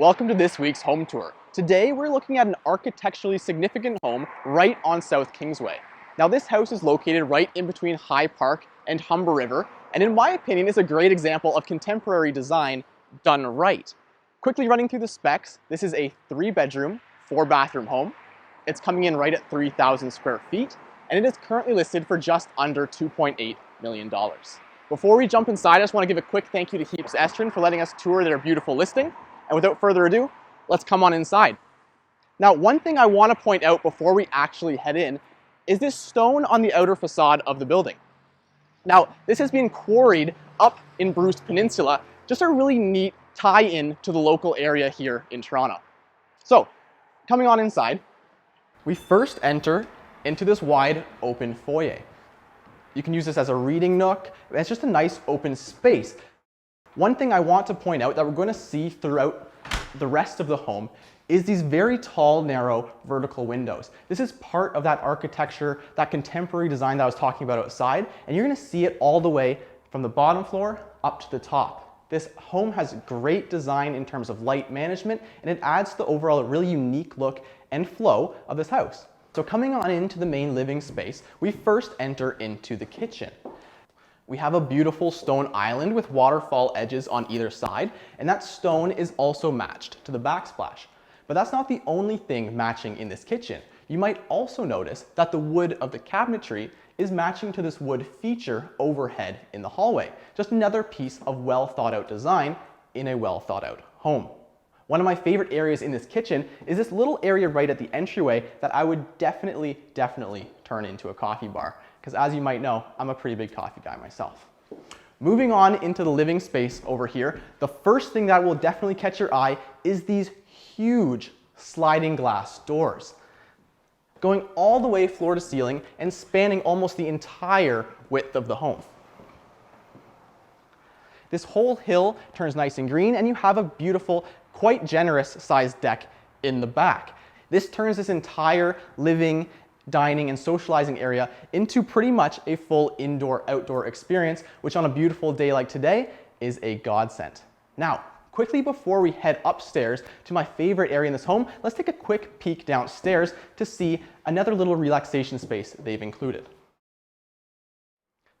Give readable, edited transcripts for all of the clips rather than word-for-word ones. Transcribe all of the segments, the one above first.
Welcome to this week's home tour. Today we're looking at an architecturally significant home right on South Kingsway. Now this house is located right in between High Park and Humber River, and in my opinion is a great example of contemporary design done right. Quickly running through the specs, this is a 3-bedroom, 4-bathroom home. It's coming in right at 3,000 square feet, and it is currently listed for just under $2.8 million. Before we jump inside, I just want to give a quick thank you to Heaps Estrin for letting us tour their beautiful listing. And without further ado, let's come on inside. Now, one thing I want to point out before we actually head in is this stone on the outer facade of the building. Now, this has been quarried up in Bruce Peninsula, just a really neat tie-in to the local area here in Toronto. So, coming on inside, we first enter into this wide open foyer. You can use this as a reading nook. It's just a nice open space. One thing I want to point out that we're going to see throughout the rest of the home is these very tall, narrow, vertical windows. This is part of that architecture, that contemporary design that I was talking about outside, and you're going to see it all the way from the bottom floor up to the top. This home has great design in terms of light management, and it adds to the overall really unique look and flow of this house. So coming on into the main living space, we first enter into the kitchen. We have a beautiful stone island with waterfall edges on either side, and that stone is also matched to the backsplash. But that's not the only thing matching in this kitchen. You might also notice that the wood of the cabinetry is matching to this wood feature overhead in the hallway. Just another piece of well thought out design in a well thought out home. One of my favorite areas in this kitchen is this little area right at the entryway that I would definitely turn into a coffee bar. Because as you might know, I'm a pretty big coffee guy myself. Moving on into the living space over here, the first thing that will definitely catch your eye is these huge sliding glass doors, going all the way floor to ceiling and spanning almost the entire width of the home. This whole hill turns nice and green, and you have a beautiful, quite generous sized deck in the back. This turns this entire living, dining, and socializing area into pretty much a full indoor-outdoor experience, which on a beautiful day like today is a godsend. Now, quickly before we head upstairs to my favorite area in this home, let's take a quick peek downstairs to see another little relaxation space they've included.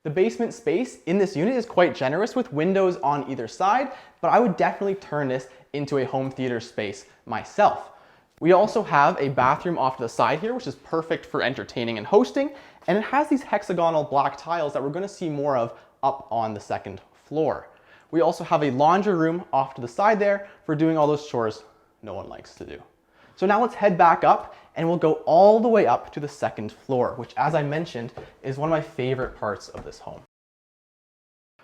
The basement space in this unit is quite generous with windows on either side, but I would definitely turn this into a home theater space myself. We also have a bathroom off to the side here, which is perfect for entertaining and hosting, and it has these hexagonal black tiles that we're going to see more of up on the second floor. We also have a laundry room off to the side there for doing all those chores no one likes to do. So now let's head back up and we'll go all the way up to the second floor, which, as I mentioned, is one of my favorite parts of this home.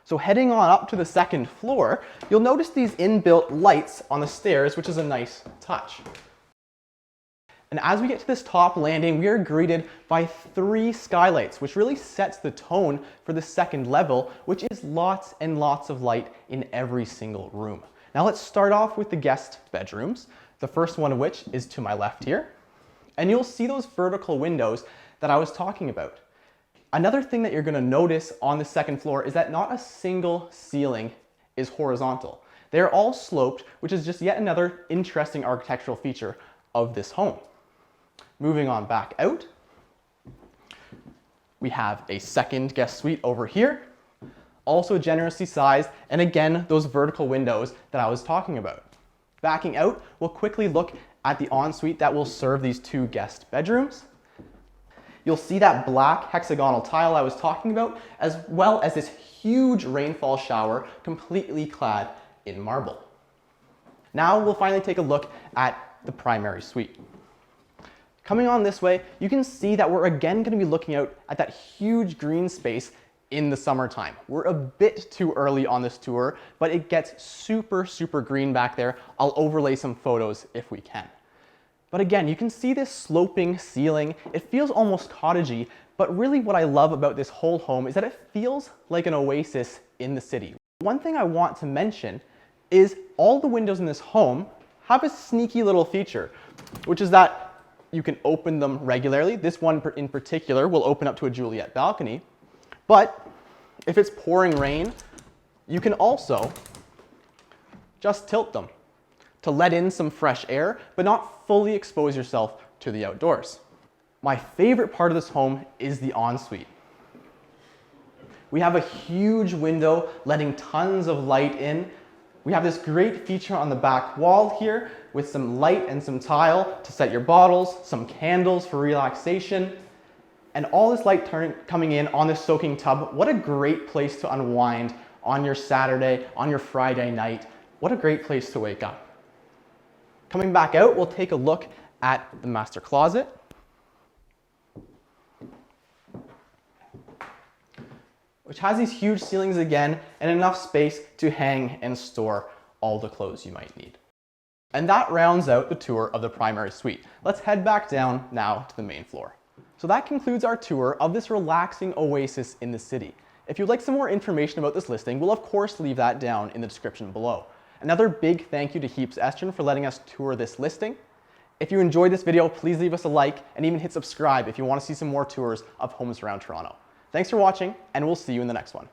So heading on up to the second floor, you'll notice these inbuilt lights on the stairs, which is a nice touch. And as we get to this top landing, we are greeted by 3 skylights, which really sets the tone for the second level, which is lots and lots of light in every single room. Now let's start off with the guest bedrooms, the first one of which is to my left here. And you'll see those vertical windows that I was talking about. Another thing that you're going to notice on the second floor is that not a single ceiling is horizontal. They're all sloped, which is just yet another interesting architectural feature of this home. Moving on back out, we have a second guest suite over here, also generously sized, and again, those vertical windows that I was talking about. Backing out, we'll quickly look at the ensuite that will serve these 2 guest bedrooms. You'll see that black hexagonal tile I was talking about, as well as this huge rainfall shower completely clad in marble. Now we'll finally take a look at the primary suite. Coming on this way, you can see that we're again going to be looking out at that huge green space in the summertime. We're a bit too early on this tour, but it gets super green back there. I'll overlay some photos if we can. But again, you can see this sloping ceiling. It feels almost cottagey, but really what I love about this whole home is that it feels like an oasis in the city. One thing I want to mention is all the windows in this home have a sneaky little feature, which is that you can open them regularly. This one in particular will open up to a Juliet balcony. But if it's pouring rain, you can also just tilt them to let in some fresh air, but not fully expose yourself to the outdoors. My favorite part of this home is the ensuite. We have a huge window letting tons of light in. We have this great feature on the back wall here with some light and some tile to set your bottles, some candles for relaxation, and all this light coming in on this soaking tub. What a great place to unwind on your Saturday, on your Friday night. What a great place to wake up. Coming back out, we'll take a look at the master closet. Which has these huge ceilings again and enough space to hang and store all the clothes you might need. And that rounds out the tour of the primary suite. Let's head back down now to the main floor. So that concludes our tour of this relaxing oasis in the city. If you'd like some more information about this listing, we'll of course leave that down in the description below. Another big thank you to Heaps Estrin for letting us tour this listing. If you enjoyed this video, please leave us a like and even hit subscribe if you want to see some more tours of homes around Toronto. Thanks for watching, and we'll see you in the next one.